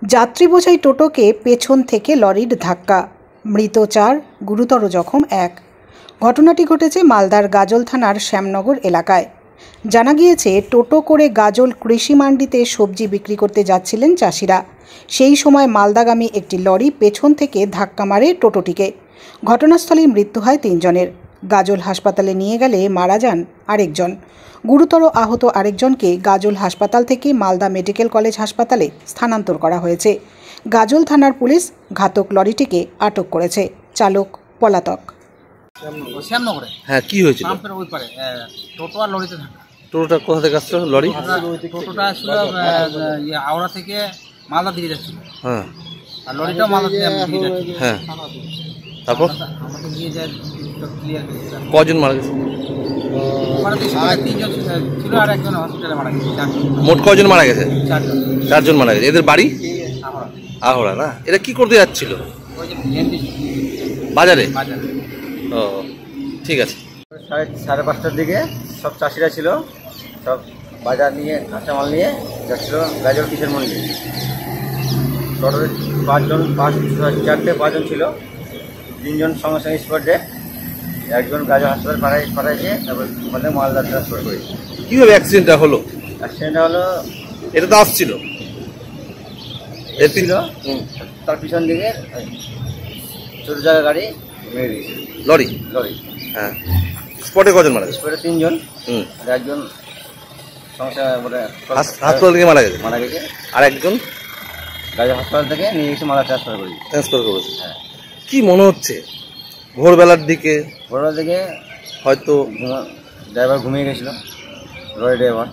যাত্রী বোঝাই টোটোকে পেছন থেকে লরির ধাক্কা, মৃত 4, গুরুতর জখম 1। ঘটনাটি ঘটেছে মালদার গাজল থানার শ্যামনগর এলাকায়। জানা গিয়েছে, টোটো করে গাজল কৃষি মান্ডিতে সবজি বিক্রি করতে যাচ্ছিলেন চাষিরা। সেই সময় মালদাগামী একটি লরি পেছন থেকে ধাক্কা মারে টোটোটিকে। ঘটনাস্থলেই মৃত্যু হয় 3 জনের। গাজল হাসপাতালে নিয়ে গেলে মারা যান আরেকজন। গুরুতর আহত আরেকজনকে গাজল হাসপাতাল থেকে মালদা মেডিকেল কলেজ হাসপাতালে স্থানান্তর করা হয়েছে। গাজল থানার পুলিশ ঘাতক লরিটিকে আটক করেছে। চালক পলাতক। শ্যামনগরে। হ্যাঁ, কি হয়েছিল? পাম্পের ওই পারে টোটো আর লরিতে ধাক্কা। টোটোটা কোথা থেকে আসছিল? লরি টোটোটা আসছিল হাওড়া থেকে মালদা দিকে যাচ্ছিল। হ্যাঁ, আর লরিটাও মালদা দিকে যাচ্ছিল। হ্যাঁ, তারপর আমাকে নিয়ে যায় ক্লিয়ার। কজন মারা গেছে? ওখানে 3 জন ছিল আর একজন হসপিটালে মারা গেছে। মোট কজন মারা গেছে? 4 জন। 4 জন মারা গেছে। এদের বাড়ি হাওড়া। আহড়া না? এরা কি করতে যাচ্ছিল? ওই যে ভেন্ডি বাজারে। বাজারে। ও, ঠিক আছে। 5:30টার দিকে সব চাষিরা ছিল, সব বাজার নিয়ে কাঁচামাল নিয়ে যাচ্ছিল গাজল কিষের মন্দির। টোটোর 5জন ছিল। 3 জন সঙ্গে সঙ্গে স্পট ডেড, একজন গাজল হাসপাতাল পাঠাইছে, তারপর ওখানে মালদা ট্রান্সফার করেছে। কীভাবে অ্যাক্সিডেন্টটা হলো? অ্যাক্সিডেন্টটা হলো, এটা তো আসছিল ছিল তার পিছন দিকে ছোটো জায়গা গাড়ি মেরে দিয়েছে। লরি। হ্যাঁ, স্পটে কজন মারা গেছে? স্পটে 3 জন। আর একজন সমস্যা হাসপাতাল থেকে মারা গেছে। আর একজন গাজল হাসপাতাল থেকে নিয়ে গেছে মালদা ট্রান্সফার করেছে। হ্যাঁ। কি মনে হচ্ছে? ভোরবেলার দিকে ভোরবেলা থেকে হয়তো ড্রাইভার ঘুমিয়ে গেছিল, লরি ড্রাইভার।